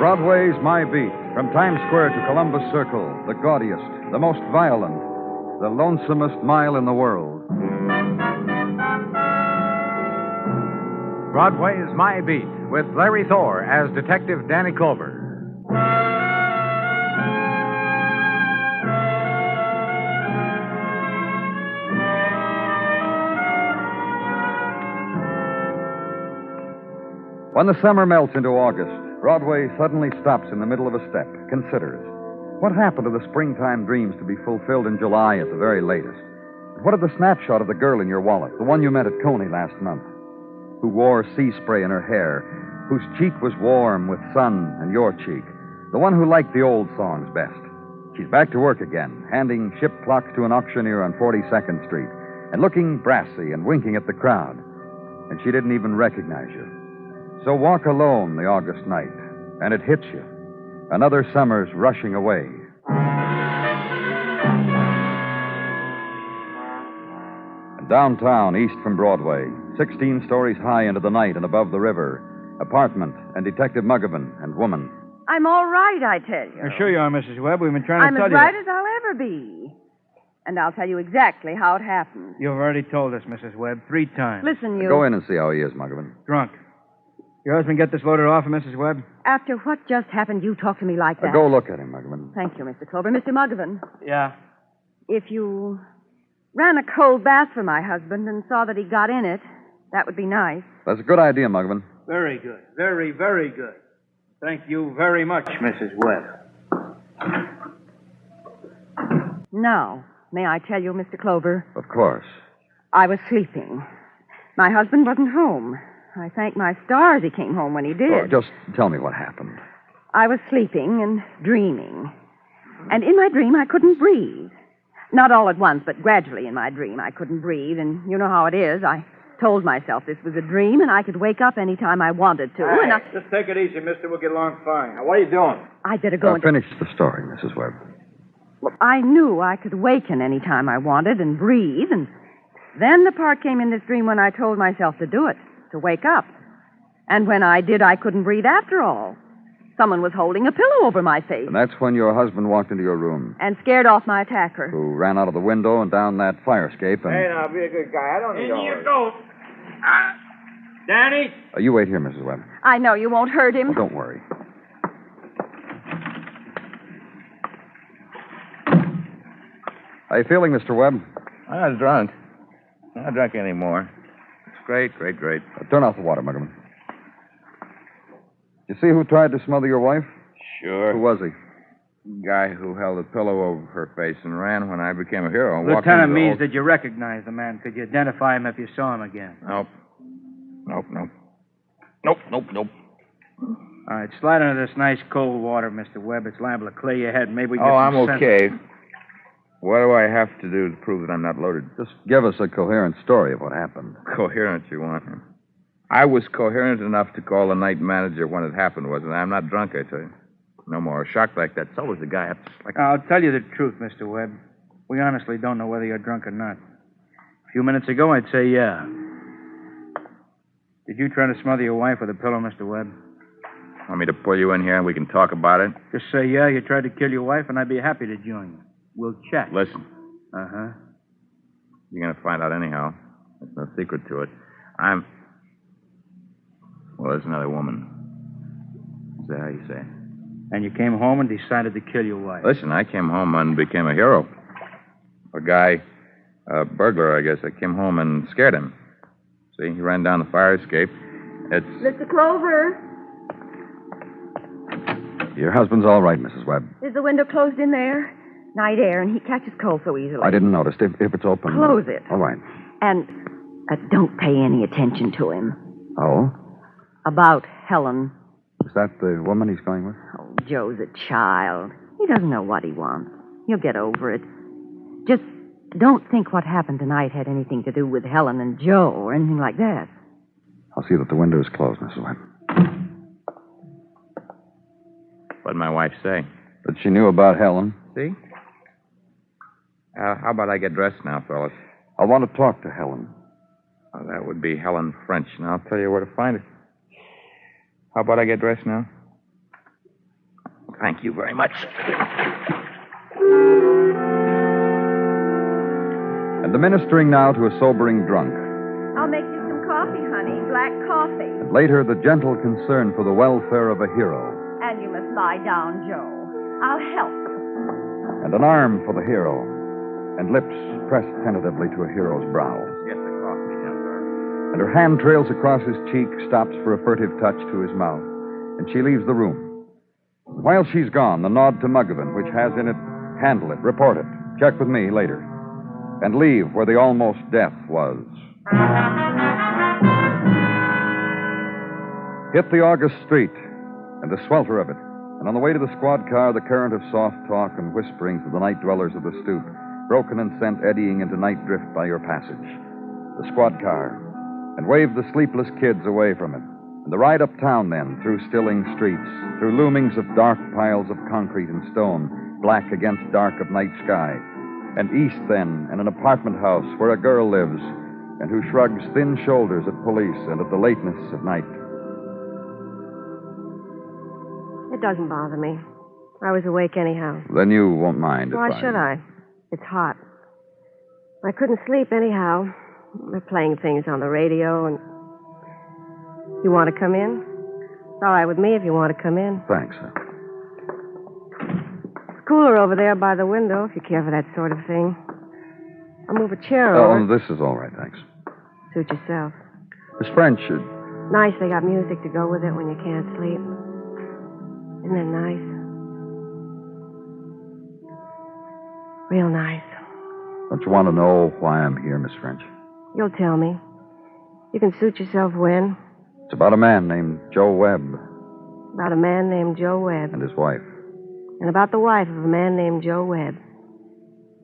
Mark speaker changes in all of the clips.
Speaker 1: Broadway's My Beat. From Times Square to Columbus Circle, the gaudiest, the most violent, the lonesomest mile in the world.
Speaker 2: Broadway's My Beat with Larry Thor as Detective Danny Clover.
Speaker 1: When the summer melts into August, Broadway suddenly stops in the middle of a step, considers. What happened to the springtime dreams to be fulfilled in July at the very latest? What of the snapshot of the girl in your wallet, the one you met at Coney last month, who wore sea spray in her hair, whose cheek was warm with sun and your cheek, the one who liked the old songs best? She's back to work again, handing ship clocks to an auctioneer on 42nd Street, and looking brassy and winking at the crowd. And she didn't even recognize you. So walk alone the August night, and it hits you. Another summer's rushing away. And downtown, east from Broadway, 16 stories high into the night and above the river, apartment and Detective Muggavan and woman.
Speaker 3: I'm all right, I tell you.
Speaker 4: Sure you are, Mrs. Webb. We've been trying to tell you.
Speaker 3: I'm as right as I'll ever be. And I'll tell you exactly how it happened.
Speaker 4: You've already told us, Mrs. Webb, 3 times.
Speaker 3: Listen, you...
Speaker 1: Go in and see how he is, Muggavan.
Speaker 4: Drunk. Your husband get this loaded off, Mrs. Webb?
Speaker 3: After what just happened, you talk to me like that.
Speaker 1: Go look at him, Muggavan.
Speaker 3: Thank you, Mr. Clover. Mr. Muggavan,
Speaker 4: Yeah.
Speaker 3: if you ran a cold bath for my husband and saw that he got in it, that would be nice.
Speaker 1: That's a good idea, Muggavan.
Speaker 4: Very good. Very, very good. Thank you very much, Mrs. Webb.
Speaker 3: Now, may I tell you, Mr. Clover?
Speaker 1: Of course.
Speaker 3: I was sleeping. My husband wasn't home. I thank my stars he came home when he did.
Speaker 1: Oh, just tell me what happened.
Speaker 3: I was sleeping and dreaming. And in my dream, I couldn't breathe. Not all at once, but gradually in my dream, I couldn't breathe. And you know how it is. I told myself this was a dream and I could wake up any time I wanted to.
Speaker 4: Hey,
Speaker 3: and
Speaker 4: just take it easy, mister. We'll get along fine. Now, what are you doing?
Speaker 3: I'd better go
Speaker 1: Finish the story, Mrs. Webb.
Speaker 3: I knew I could waken any time I wanted and breathe. And then the part came in this dream when I told myself to do it. To wake up. And when I did, I couldn't breathe after all. Someone was holding a pillow over my face.
Speaker 1: And that's when your husband walked into your room.
Speaker 3: And scared off my attacker.
Speaker 1: Who ran out of the window and down that fire escape and...
Speaker 4: Hey, now, be a good guy. I don't need all you go. Danny?
Speaker 1: You wait here, Mrs. Webb.
Speaker 3: I know you won't hurt him.
Speaker 1: Oh, don't worry. How you feeling, Mr. Webb?
Speaker 5: I was drunk. I don't drink anymore. It's great.
Speaker 1: Turn off the water, Muggavan. You see who tried to smother your wife?
Speaker 5: Sure.
Speaker 1: Who was he?
Speaker 5: Guy who held a pillow over her face and ran when I became a hero.
Speaker 4: Lieutenant means that you recognize the man. Could you identify him if you saw him again?
Speaker 5: Nope.
Speaker 4: All right, slide into this nice cold water, Mr. Webb. It's liable to clear your head. Maybe we can
Speaker 5: Oh,
Speaker 4: get
Speaker 5: I'm
Speaker 4: some sense.
Speaker 5: okay. What do I have to do to prove that I'm not loaded?
Speaker 1: Just give us a coherent story of what happened.
Speaker 5: Coherent, you want? I was coherent enough to call the night manager when it happened, wasn't I? I'm not drunk, I tell you. No more. A shock like that. So was the guy.
Speaker 4: I'll tell you the truth, Mr. Webb. We honestly don't know whether you're drunk or not. A few minutes ago, I'd say yeah. Did you try to smother your wife with a pillow, Mr. Webb?
Speaker 5: Want me to pull you in here and we can talk about it?
Speaker 4: Just say yeah, you tried to kill your wife, and I'd be happy to join you. We'll chat.
Speaker 5: Listen.
Speaker 4: Uh-huh.
Speaker 5: You're going to find out anyhow. There's no secret to it. Well, there's another woman. Is that how you say it?
Speaker 4: And you came home and decided to kill your wife.
Speaker 5: Listen, I came home and became a hero. A guy, a burglar, I guess. I came home and scared him. See, he ran down the fire escape.
Speaker 3: Mr. Clover,
Speaker 1: Your husband's all right, Mrs. Webb.
Speaker 3: is the window closed in there? Night air, and he catches cold so easily.
Speaker 1: I didn't notice. If it's open...
Speaker 3: Close it.
Speaker 1: All right.
Speaker 3: And don't pay any attention to him.
Speaker 1: Oh?
Speaker 3: About Helen.
Speaker 1: Is that the woman he's going with?
Speaker 3: Oh, Joe's a child. He doesn't know what he wants. He'll get over it. Just don't think what happened tonight had anything to do with Helen and Joe or anything like that.
Speaker 1: I'll see that the window is closed, Mrs. Webb.
Speaker 5: What'd my wife say?
Speaker 1: That she knew about Helen.
Speaker 5: See? How about I get dressed now, fellas?
Speaker 1: I want to talk to Helen.
Speaker 5: Oh, that would be Helen French, and I'll tell you where to find her. How about I get dressed now? Thank you very much.
Speaker 1: And the ministering now to a sobering drunk.
Speaker 3: I'll make you some coffee, honey. Black coffee.
Speaker 1: And later, the gentle concern for the welfare of a hero.
Speaker 3: And you must lie down, Joe. I'll help you.
Speaker 1: And an arm for the hero. And lips pressed tentatively to a hero's brow.
Speaker 5: Get the coffee, sir.
Speaker 1: And her hand trails across his cheek, stops for a furtive touch to his mouth. And she leaves the room. While she's gone, the nod to Muggavan, which has in it, handle it, report it, check with me later. And leave where the almost death was. Hit the August street and the swelter of it. And on the way to the squad car, the current of soft talk and whisperings of the night dwellers of the stoop, broken and sent eddying into night drift by your passage. The squad car. And waved the sleepless kids away from it. And the ride uptown then, through stilling streets, through loomings of dark piles of concrete and stone, black against dark of night sky. And east then, and an apartment house where a girl lives, and who shrugs thin shoulders at police and at the lateness of night.
Speaker 6: It doesn't bother me. I was awake anyhow.
Speaker 1: Then you won't mind if
Speaker 6: Why should I? It's hot. I couldn't sleep anyhow. They're playing things on the radio, and... You want to come in? It's all right with me if you want to come in.
Speaker 1: Thanks, sir.
Speaker 6: It's cooler over there by the window, if you care for that sort of thing. I'll move a chair over.
Speaker 1: Oh, this is all right, thanks.
Speaker 6: Suit yourself.
Speaker 1: Miss French,
Speaker 6: Nice they got music to go with it when you can't sleep. Isn't it nice? Real nice.
Speaker 1: don't you want to know why I'm here, Miss French?
Speaker 6: You'll tell me. You can suit yourself when.
Speaker 1: It's about a man named Joe Webb.
Speaker 6: About a man named Joe Webb.
Speaker 1: And his wife.
Speaker 6: And about the wife of a man named Joe Webb.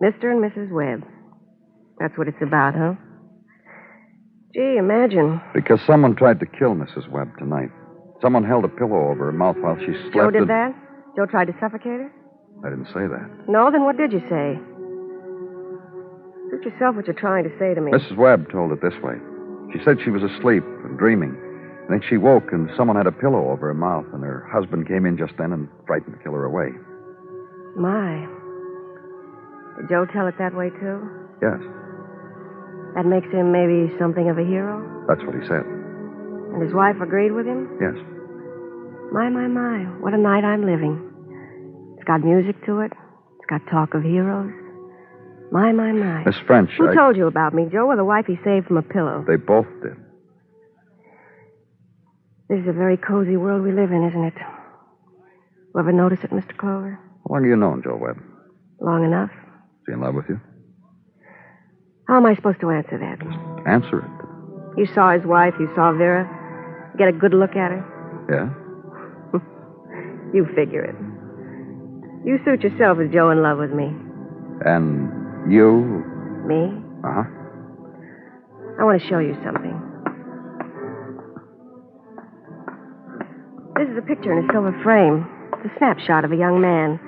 Speaker 6: Mr. and Mrs. Webb. That's what it's about, huh? Gee, imagine.
Speaker 1: Because someone tried to kill Mrs. Webb tonight. Someone held a pillow over her mouth while she slept.
Speaker 6: Joe did that? Joe tried to suffocate her?
Speaker 1: I didn't say that.
Speaker 6: No, then what did you say? Suit yourself what you're trying to say to me.
Speaker 1: Mrs. Webb told it this way. She said she was asleep and dreaming. And then she woke and someone had a pillow over her mouth, and her husband came in just then and frightened to kill her away.
Speaker 6: My. Did Joe tell it that way, too?
Speaker 1: Yes.
Speaker 6: That makes him maybe something of a hero?
Speaker 1: That's what he said.
Speaker 6: And his wife agreed with him?
Speaker 1: Yes.
Speaker 6: My. What a night I'm living. It's got music to it. It's got talk of heroes. My.
Speaker 1: Miss French,
Speaker 6: Who told you about me, Joe, or the wife he saved from a pillow?
Speaker 1: They both did.
Speaker 6: This is a very cozy world we live in, isn't it? You ever notice it, Mr. Clover?
Speaker 1: How long have you known Joe Webb?
Speaker 6: Long enough.
Speaker 1: Is he in love with you?
Speaker 6: How am I supposed to answer that?
Speaker 1: Just answer it.
Speaker 6: You saw his wife, you saw Vera. Get a good look at her?
Speaker 1: Yeah?
Speaker 6: You figure it. You suit yourself as Joe in love with me.
Speaker 1: And you?
Speaker 6: Me?
Speaker 1: Uh-huh.
Speaker 6: I want to show you something. This is a picture in a silver frame. It's a snapshot of a young man.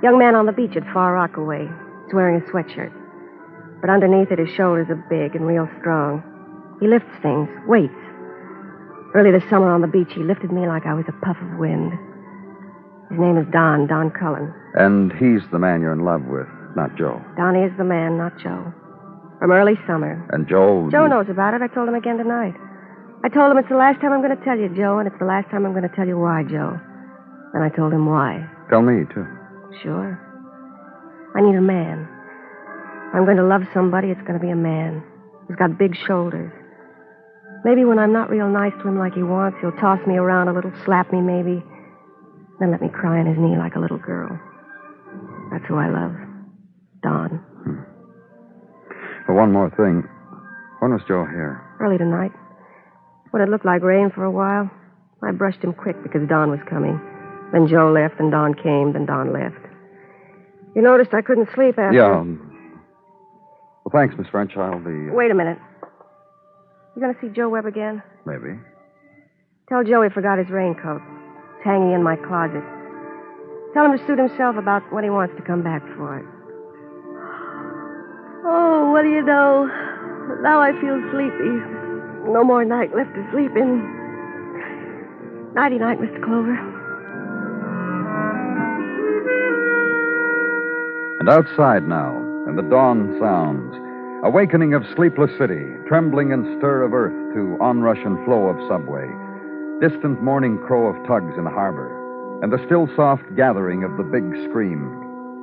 Speaker 6: Young man on the beach at Far Rockaway. He's wearing a sweatshirt. But underneath it, his shoulders are big and real strong. He lifts things, weights. Early this summer on the beach, he lifted me like I was a puff of wind. His name is Don Cullen.
Speaker 1: And he's the man you're in love with, not Joe.
Speaker 6: Donnie is the man, not Joe. From early summer.
Speaker 1: And Joe...
Speaker 6: Joe knows about it. I told him again tonight. I told him it's the last time I'm going to tell you, Joe, and it's the last time I'm going to tell you why, Joe. And I told him why.
Speaker 1: Tell me, too.
Speaker 6: Sure. I need a man. If I'm going to love somebody, it's going to be a man. He's got big shoulders. Maybe when I'm not real nice to him like he wants, he'll toss me around a little, slap me maybe, then let me cry on his knee like a little girl. That's who I love. Don.
Speaker 1: Well, one more thing. When was Joe here?
Speaker 6: Early tonight. When it looked like rain for a while, I brushed him quick because Don was coming. Then Joe left, and Don came, then Don left. You noticed I couldn't sleep after...
Speaker 1: Yeah. Well, thanks, Miss French. I'll be...
Speaker 6: Wait a minute. You going to see Joe Webb again?
Speaker 1: Maybe.
Speaker 6: Tell Joe he forgot his raincoat. It's hanging in my closet. Tell him to suit himself about when he wants to come back for it. Oh, what do you know? Now I feel sleepy. No more night left to sleep in. Nighty-night, Mr. Clover.
Speaker 1: And outside now, and the dawn sounds, awakening of sleepless city, trembling and stir of earth to onrush and flow of subway, distant morning crow of tugs in the harbor, and the still soft gathering of the big scream,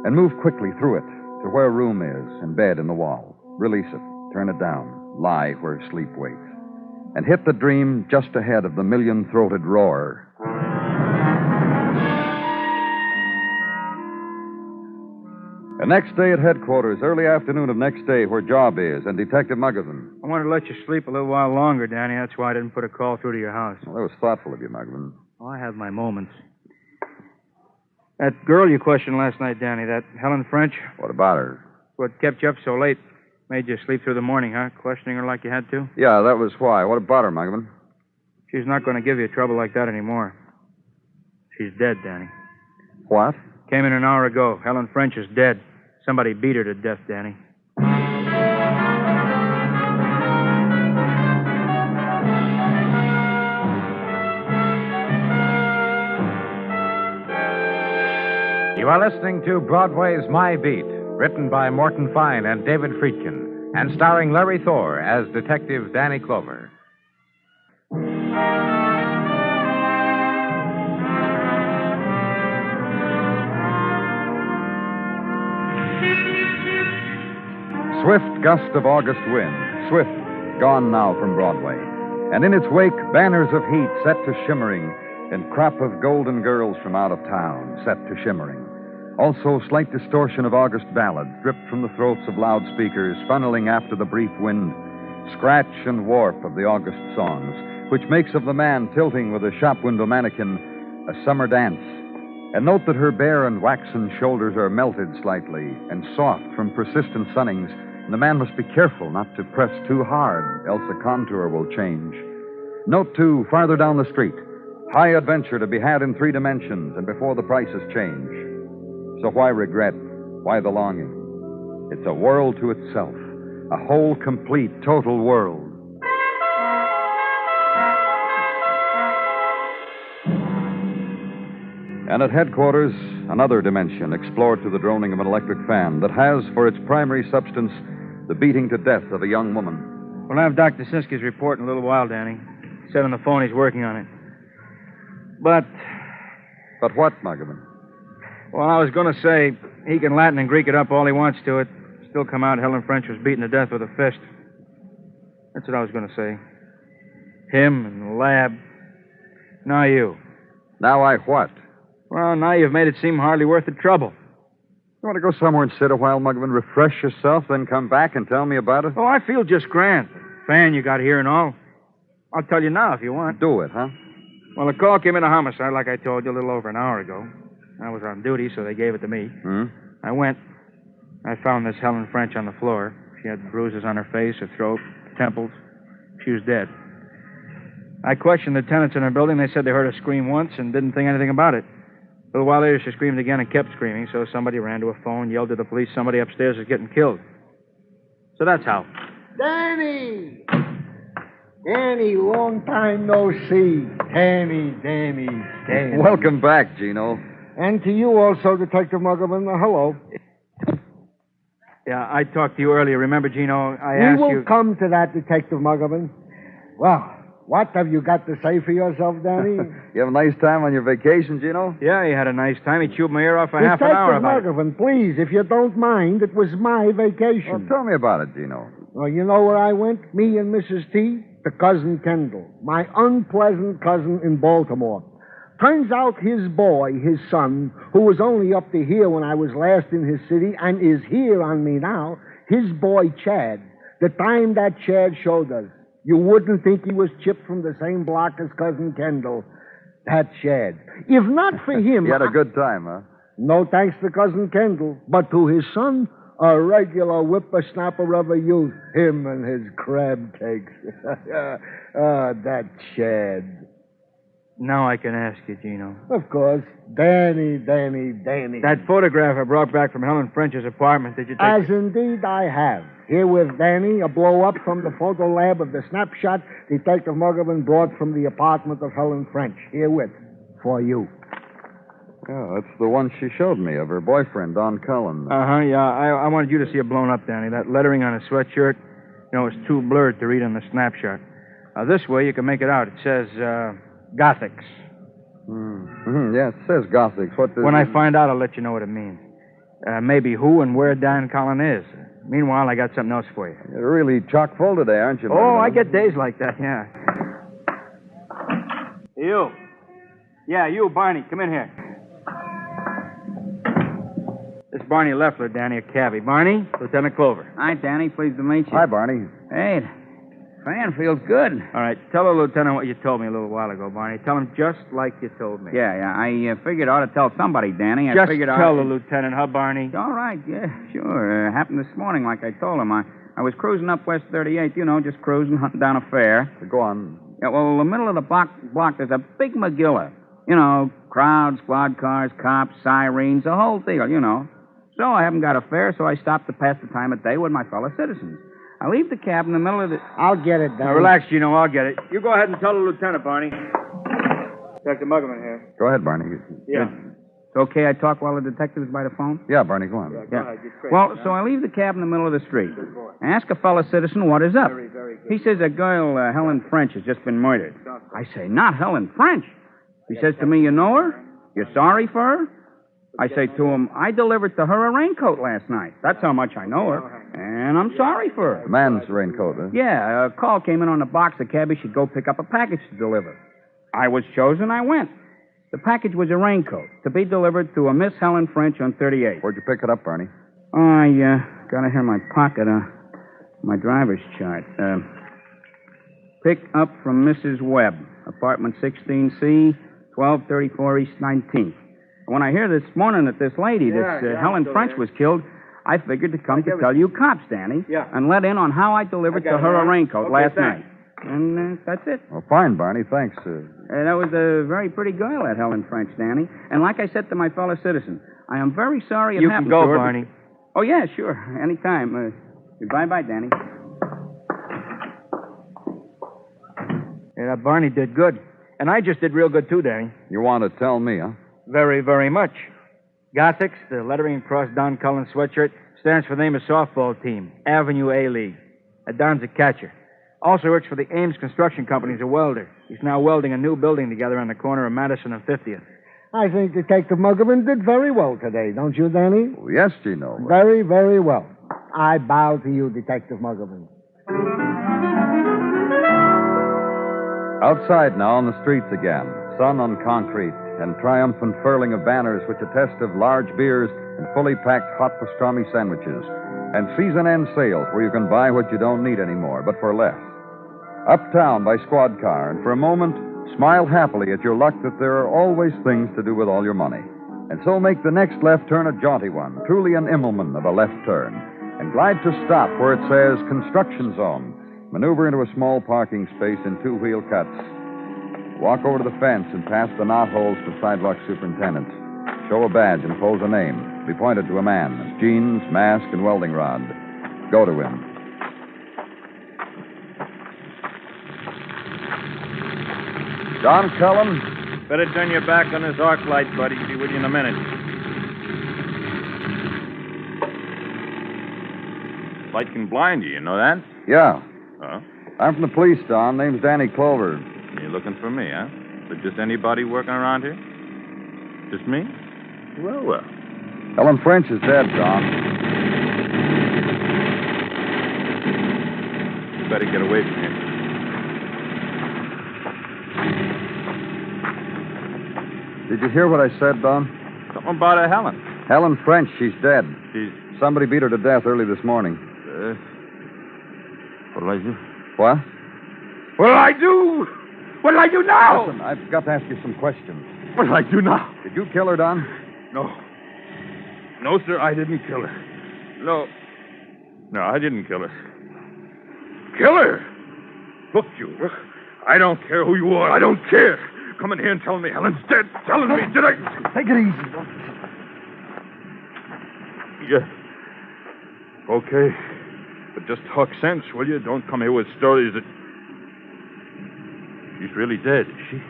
Speaker 1: and move quickly through it to where room is and bed in the wall. Release it, turn it down, lie where sleep waits, and hit the dream just ahead of the million-throated roar. The next day at headquarters, early afternoon of next day, where Job is, and Detective Muggavan.
Speaker 4: I wanted to let you sleep a little while longer, Danny. That's why I didn't put a call through to your house.
Speaker 1: Well, that was thoughtful of you, Muggavan.
Speaker 4: Oh, I have my moments. That girl you questioned last night, Danny, that Helen French,
Speaker 1: What about her?
Speaker 4: what kept you up so late? Made you sleep through the morning, huh? Questioning her like you had to?
Speaker 1: Yeah, that was why. What about her, Muggavan?
Speaker 4: She's not going to give you trouble like that anymore. She's dead, Danny.
Speaker 1: What?
Speaker 4: Came in an hour ago. Helen French is dead. Somebody beat her to death, Danny.
Speaker 2: You are listening to Broadway's My Beat, written by Morton Fine and David Friedkin, and starring Larry Thor as Detective Danny Clover.
Speaker 1: Swift gust of August wind, swift, gone now from Broadway. And in its wake, banners of heat set to shimmering, and crop of golden girls from out of town set to shimmering. Also, slight distortion of August ballads dripped from the throats of loudspeakers, funneling after the brief wind. Scratch and warp of the August songs, which makes of the man tilting with a shop window mannequin a summer dance. And note that her bare and waxen shoulders are melted slightly and soft from persistent sunnings, and the man must be careful not to press too hard, else the contour will change. Note, too, farther down the street, high adventure to be had in 3 dimensions and before the prices change. So why regret? Why the longing? It's a world to itself, a whole, complete, total world. And at headquarters, another dimension explored to the droning of an electric fan that has for its primary substance the beating to death of a young woman.
Speaker 4: We'll have Dr. Sinsky's report in a little while, Danny. Said on the phone he's working on it. But
Speaker 1: what, Muggavan?
Speaker 4: Well, I was going to say, he can Latin and Greek it up all he wants to it. Still come out Helen French was beaten to death with a fist. That's what I was going to say. Him and the lab. Now you.
Speaker 1: Now I what?
Speaker 4: Well, now you've made it seem hardly worth the trouble.
Speaker 1: You want to go somewhere and sit a while, Muggavan, refresh yourself, then come back and tell me about it?
Speaker 4: Oh, I feel just grand. Fan you got here and all. I'll tell you now if you want.
Speaker 1: Do it, huh?
Speaker 4: Well, the call came in a homicide, like I told you, a little over an hour ago. I was on duty, so they gave it to me. I went. I found this Helen French on the floor. She had bruises on her face, her throat, temples. She was dead. I questioned the tenants in her building. They said they heard her scream once and didn't think anything about it. A little while later, she screamed again and kept screaming, so somebody ran to a phone, yelled to the police somebody upstairs is getting killed. So that's how.
Speaker 7: Danny! Danny, long time no see. Danny.
Speaker 1: Welcome back, Gino.
Speaker 7: And to you also, Detective Muggavan. Hello.
Speaker 4: Yeah, I talked to you earlier. Remember, Gino, I asked you...
Speaker 7: We will come to that, Detective Muggavan. Well, what have you got to say for yourself, Danny?
Speaker 1: You have a nice time on your vacation, Gino?
Speaker 4: Yeah, he had a nice time. He chewed my ear off for half an hour about it.
Speaker 7: Detective Muggavan, please, if you don't mind, it was my vacation.
Speaker 1: Well, tell me about it, Gino.
Speaker 7: Well, you know where I went? Me and Mrs. T? To Cousin Kendall, my unpleasant cousin in Baltimore. Turns out his boy, his son, who was only up to here when I was last in his city and is here on me now, his boy Chad, the time that Chad showed us, you wouldn't think he was chipped from the same block as Cousin Kendall. That Chad. If not for him...
Speaker 1: You had a good time, huh?
Speaker 7: No thanks to Cousin Kendall, but to his son... A regular whippersnapper of a youth, him and his crab cakes. That Chad.
Speaker 4: Now I can ask you, Gino.
Speaker 7: Of course. Danny.
Speaker 4: That photograph I brought back from Helen French's apartment, did you take
Speaker 7: As indeed I have. Here with Danny, a blow-up from the photo lab of the snapshot Detective Muggavan brought from the apartment of Helen French. Herewith. For you.
Speaker 1: Yeah, that's the one she showed me of her boyfriend, Don Cullen.
Speaker 4: Uh-huh, yeah. I wanted you to see it blown up, Danny. That lettering on his sweatshirt, it's too blurred to read on the snapshot. This way you can make it out. It says, Gothics.
Speaker 1: Mm-hmm. Yeah, it says Gothics. What does...
Speaker 4: When I find out, I'll let you know what it means. Maybe who and where Dan Cullen is. Meanwhile, I got something else for you.
Speaker 1: You're really chock full today, aren't you?
Speaker 4: Oh, I get days like that, yeah. You. Yeah, you, Barney. Come in here. This is Barney Leffler, Danny, a cabbie. Barney, Lieutenant Clover.
Speaker 8: Hi, Danny. Pleased to meet you.
Speaker 1: Hi, Barney.
Speaker 8: Hey, fan feels good.
Speaker 4: All right, tell the lieutenant what you told me a little while ago, Barney. Tell him just like you told me.
Speaker 8: Yeah. I figured I ought to tell somebody, Danny. I
Speaker 4: Just
Speaker 8: figured
Speaker 4: tell the lieutenant, huh, Barney?
Speaker 8: All right, yeah, sure. Happened this morning, like I told him. I was cruising up West 38th, just cruising, hunting down a fare.
Speaker 1: Go on.
Speaker 8: Yeah, well, in the middle of the block, there's a big McGilla. Crowds, squad cars, cops, sirens, the whole deal, So I haven't got a fare, so I stopped to pass the time of day with my fellow citizens. I leave the cab in the middle of the...
Speaker 7: I'll get it, Danny.
Speaker 4: Now, relax, Gino. I'll get it. You go ahead and tell the lieutenant, Barney. Dr. Muggerman here.
Speaker 1: Go ahead, Barney.
Speaker 4: Yeah.
Speaker 8: It's okay I talk while the detective's by the phone?
Speaker 1: Yeah, Barney, go on.
Speaker 4: Go ahead. Get straight.
Speaker 8: Well, so I leave the cab in the middle of the street. I ask a fellow citizen what is up.
Speaker 4: Very, very good.
Speaker 8: He says a girl, Helen French, has just been murdered. I say, not Helen French. He says to me, you know her? You're sorry for her? I say to him, I delivered to her a raincoat last night. That's how much I know her. And I'm sorry for her.
Speaker 1: The man's raincoat, huh?
Speaker 8: Yeah, a call came in on the box. The cabbie should go pick up a package to deliver. I was chosen. I went. The package was a raincoat to be delivered to a Miss Helen French on 38.
Speaker 1: Where'd you pick it up, Barney?
Speaker 8: I got it here in my pocket, my driver's chart. Pick up from Mrs. Webb, apartment 16C, 1234 East 19th. When I hear this morning that this lady, Helen French, was killed, I figured to come to tell you cops, Danny, and let in on how I delivered to her a raincoat last night. And that's it.
Speaker 1: Well, fine, Barney. Thanks.
Speaker 8: That was a very pretty girl, that Helen French, Danny. And like I said to my fellow citizen, I am very sorry it happened to her.
Speaker 4: You can go, Barney.
Speaker 8: Oh, yeah, sure. Anytime. Bye-bye, Danny.
Speaker 4: Yeah, that Barney did good. And I just did real good, too, Danny.
Speaker 1: You want to tell me, huh?
Speaker 4: Very, very much. Gothics, the lettering across Don Cullen's sweatshirt, stands for the name of softball team, Avenue A League. Don's a catcher. Also works for the Ames Construction Company as a welder. He's now welding a new building together on the corner of Madison and 50th.
Speaker 7: I think Detective Muggerman did very well today, don't you, Danny?
Speaker 1: Oh, yes, Gino.
Speaker 7: Very, very well. I bow to you, Detective Muggerman.
Speaker 1: Outside now on the streets again, sun on concrete, and triumphant furling of banners which attest of large beers and fully packed hot pastrami sandwiches, and season-end sales where you can buy what you don't need anymore, but for less. Uptown by squad car, and for a moment, smile happily at your luck that there are always things to do with all your money. And so make the next left turn a jaunty one, truly an Immelman of a left turn, and glide to stop where it says Construction Zone. Maneuver into a small parking space in two-wheel cuts. Walk over to the fence and pass the knotholes to sidewalk superintendent. Show a badge and pose a name. Be pointed to a man. Jeans, mask, and welding rod. Go to him. Don Cullen?
Speaker 5: Better turn your back on this arc light, buddy. Be with you in a minute. Light can blind you, you know that?
Speaker 1: Yeah.
Speaker 5: Huh?
Speaker 1: I'm from the police, Don. Name's Danny Clover.
Speaker 5: You're looking for me, huh? But just anybody working around here? Just me? Well.
Speaker 1: Helen French is dead, Don.
Speaker 5: You better get away from here.
Speaker 1: Did you hear what I said, Don?
Speaker 5: Something about a Helen.
Speaker 1: Helen French, she's dead.
Speaker 5: She's...
Speaker 1: Somebody beat her to death early this morning.
Speaker 5: What'll I do?
Speaker 1: What?
Speaker 5: What'll I do? What'll I do now?
Speaker 1: Listen, I've got to ask you some questions.
Speaker 5: What'll I do now?
Speaker 1: Did you kill her, Don?
Speaker 5: No. No, sir, I didn't kill her. No. No, I didn't kill her. Kill her? Look, you. I don't care who you are. I don't care. Come in here and tell me Helen's dead. Telling me, did I...
Speaker 7: Take it easy.
Speaker 5: Yeah. Okay. But just talk sense, will you? Don't come here with stories that... She's really dead, is she?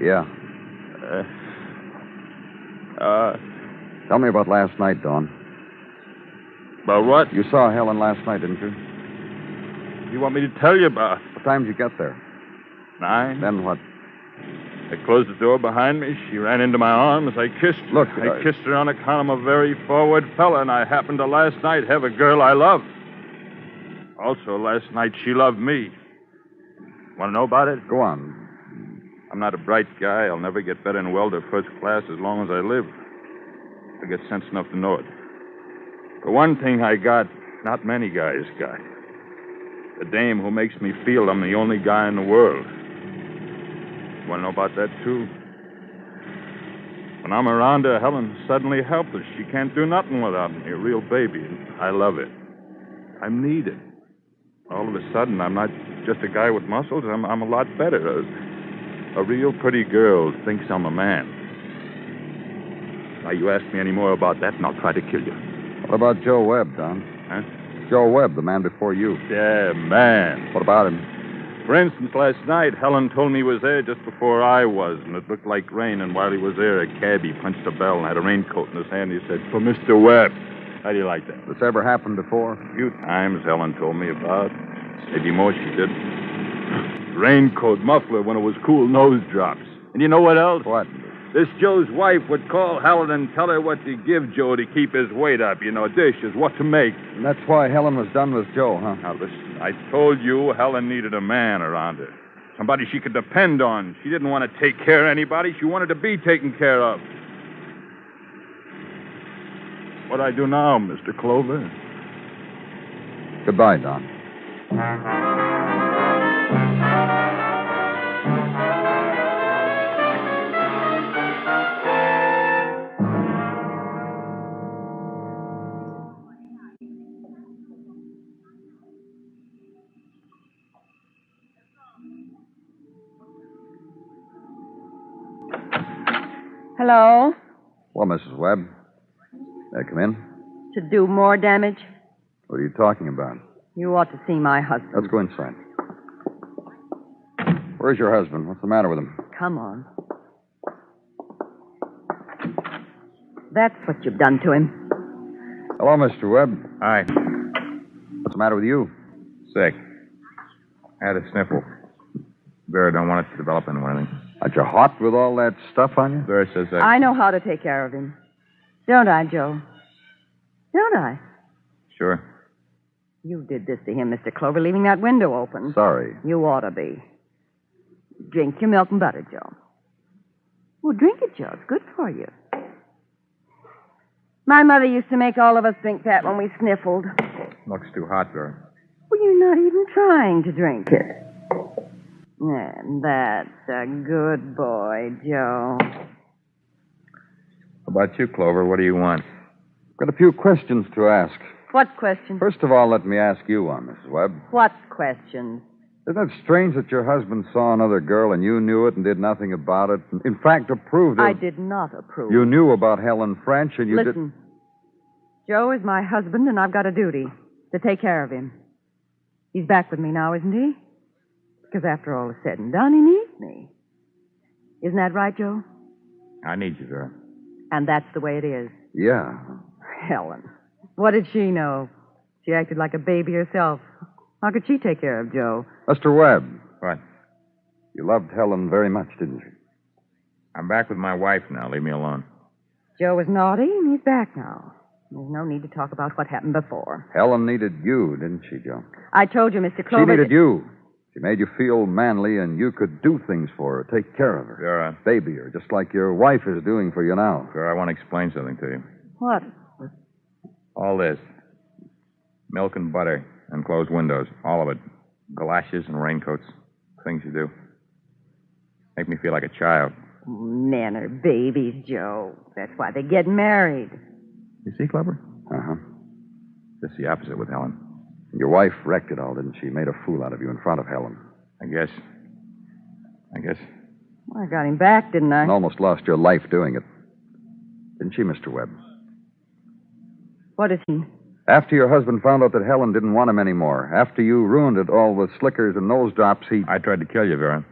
Speaker 1: Yeah. Tell me about last night, Dawn.
Speaker 5: About what?
Speaker 1: You saw Helen last night, didn't you?
Speaker 5: You want me to tell you about?
Speaker 1: What time did you get there?
Speaker 5: 9.
Speaker 1: Then what?
Speaker 5: I closed the door behind me. She ran into my arms. I kissed her.
Speaker 1: Look,
Speaker 5: I kissed her on account I'm a very forward fella, and I happened to last night have a girl I love. Also, last night she loved me. Want to know about it?
Speaker 1: Go on.
Speaker 5: I'm not a bright guy. I'll never get better in welder first class as long as I live. I get sense enough to know it. The one thing I got, not many guys got. A dame who makes me feel I'm the only guy in the world. Want to know about that, too? When I'm around her, Helen's suddenly helpless. She can't do nothing without me, a real baby. I love it. I'm needed. All of a sudden, I'm not just a guy with muscles. I'm a lot better. A real pretty girl thinks I'm a man. Now, you ask me any more about that, and I'll try to kill you.
Speaker 1: What about Joe Webb, Don?
Speaker 5: Huh?
Speaker 1: Joe Webb, the man before you.
Speaker 5: Yeah, man.
Speaker 1: What about him?
Speaker 5: For instance, last night, Helen told me he was there just before I was, and it looked like rain, and while he was there, a cabbie punched a bell and had a raincoat in his hand. He said, "For Mr. Webb." How do you like that?
Speaker 1: This ever happened before?
Speaker 5: A few times Helen told me about. Maybe more she did. Raincoat, muffler, when it was cool, nose drops. And you know what else?
Speaker 1: What?
Speaker 5: This Joe's wife would call Helen and tell her what to give Joe to keep his weight up. You know, dishes, what to make.
Speaker 1: And that's why Helen was done with Joe, huh?
Speaker 5: Now, listen, I told you Helen needed a man around her. Somebody she could depend on. She didn't want to take care of anybody. She wanted to be taken care of. What do I do now, Mr. Clover?
Speaker 1: Goodbye, Don.
Speaker 3: Hello?
Speaker 1: Well, Mrs. Webb. May I come in?
Speaker 3: To do more damage?
Speaker 1: What are you talking about?
Speaker 3: You ought to see my husband.
Speaker 1: Let's go inside. Where's your husband? What's the matter with him?
Speaker 3: Come on. That's what you've done to him.
Speaker 1: Hello, Mr. Webb.
Speaker 2: Hi.
Speaker 1: What's the matter with you?
Speaker 2: Sick. I had a sniffle. Vera don't want it to develop into anything.
Speaker 1: Aren't you hot with all that stuff on you?
Speaker 2: Vera says that...
Speaker 3: I know how to take care of him. Don't I, Joe? Don't I?
Speaker 2: Sure.
Speaker 3: You did this to him, Mr. Clover, leaving that window open.
Speaker 1: Sorry.
Speaker 3: You ought to be. Drink your milk and butter, Joe. Well, drink it, Joe. It's good for you. My mother used to make all of us drink that when we sniffled.
Speaker 2: Looks too hot, Vera.
Speaker 3: Well, you're not even trying to drink it. And that's a good boy, Joe.
Speaker 2: How about you, Clover? What do you want?
Speaker 1: Got a few questions to ask.
Speaker 3: What question?
Speaker 1: First of all, let me ask you one, Mrs. Webb.
Speaker 3: What question?
Speaker 1: Isn't it strange that your husband saw another girl and you knew it and did nothing about it? In fact, approved of...
Speaker 3: I did not approve.
Speaker 1: You knew about Helen French and you
Speaker 3: Listen, Joe is my husband and I've got a duty to take care of him. He's back with me now, isn't he? Because after all is said and done, he needs me. Isn't that right, Joe?
Speaker 2: I need you, Vera.
Speaker 3: And that's the way it is.
Speaker 1: Yeah.
Speaker 3: Helen. What did she know? She acted like a baby herself. How could she take care of Joe?
Speaker 1: Mr. Webb.
Speaker 2: What?
Speaker 1: You loved Helen very much, didn't you?
Speaker 2: I'm back with my wife now. Leave me alone.
Speaker 3: Joe was naughty, and he's back now. There's no need to talk about what happened before.
Speaker 1: Helen needed you, didn't she, Joe?
Speaker 3: I told you, Mr. Clover...
Speaker 1: She needed you. She made you feel manly, and you could do things for her, take care of her.
Speaker 2: Vera.
Speaker 1: Baby her, just like your wife is doing for you now.
Speaker 2: Vera, I want to explain something to you.
Speaker 3: What?
Speaker 2: All this. Milk and butter and closed windows. All of it. Galoshes and raincoats. Things you do. Make me feel like a child.
Speaker 3: Men are babies, Joe. That's why they get married.
Speaker 2: You see, Clover?
Speaker 1: Uh-huh.
Speaker 2: Just the opposite with Helen.
Speaker 1: Your wife wrecked it all, didn't she? Made a fool out of you in front of Helen.
Speaker 2: I guess.
Speaker 3: Well, I got him back, didn't I?
Speaker 1: And almost lost your life doing it. Didn't she, Mr. Webb?
Speaker 3: What is he?
Speaker 1: After your husband found out that Helen didn't want him anymore, after you ruined it all with slickers and nose drops, he...
Speaker 2: I tried to kill you, Vera.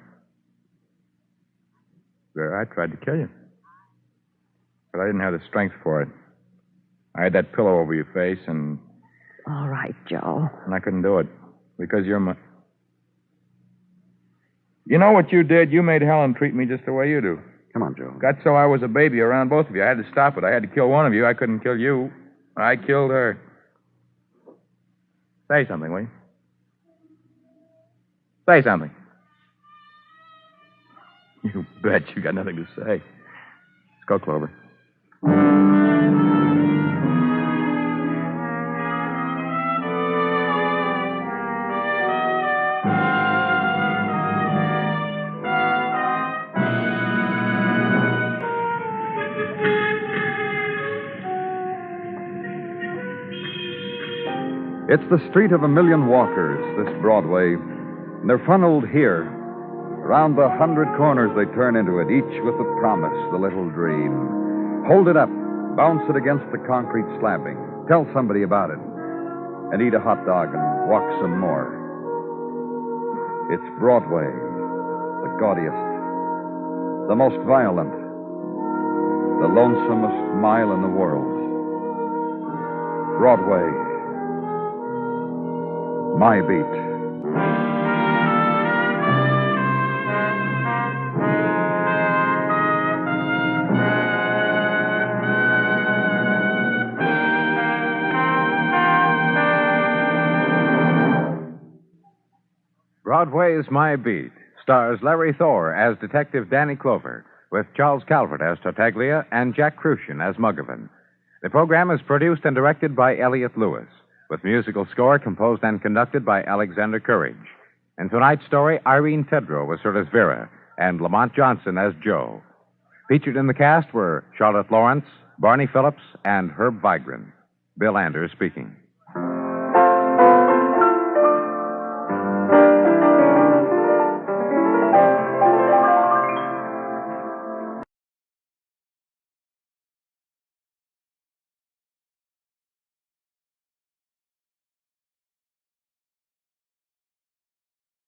Speaker 2: Vera, I tried to kill you. but I didn't have the strength for it. I had that pillow over your face, and
Speaker 3: All right, Joe.
Speaker 2: I couldn't do it because you're my... You know what you did? You made Helen treat me just the way you do.
Speaker 1: Come on, Joe.
Speaker 2: Got so I was a baby around both of you. I had to stop it. I had to kill one of you. I couldn't kill you. I killed her. Say something, will you? Say something. You bet you got nothing to say. Let's go, Clover.
Speaker 1: It's the street of a million walkers, this Broadway. And they're funneled here. Around the 100 corners they turn into it, each with the promise, the little dream. Hold it up, bounce it against the concrete slabbing, tell somebody about it, and eat a hot dog and walk some more. It's Broadway, the gaudiest, the most violent, the lonesomest mile in the world. Broadway, my beat.
Speaker 9: Broadway's My Beat stars Larry Thor as Detective Danny Clover, with Charles Calvert as Tartaglia and Jack Crucian as Muggavan. The program is produced and directed by Elliott Lewis, with musical score composed and conducted by Alexander Courage. In tonight's story, Irene Tedrow was heard as Vera and Lamont Johnson as Joe. Featured in the cast were Charlotte Lawrence, Barney Phillips, and Herb Vigran. Bill Anders speaking.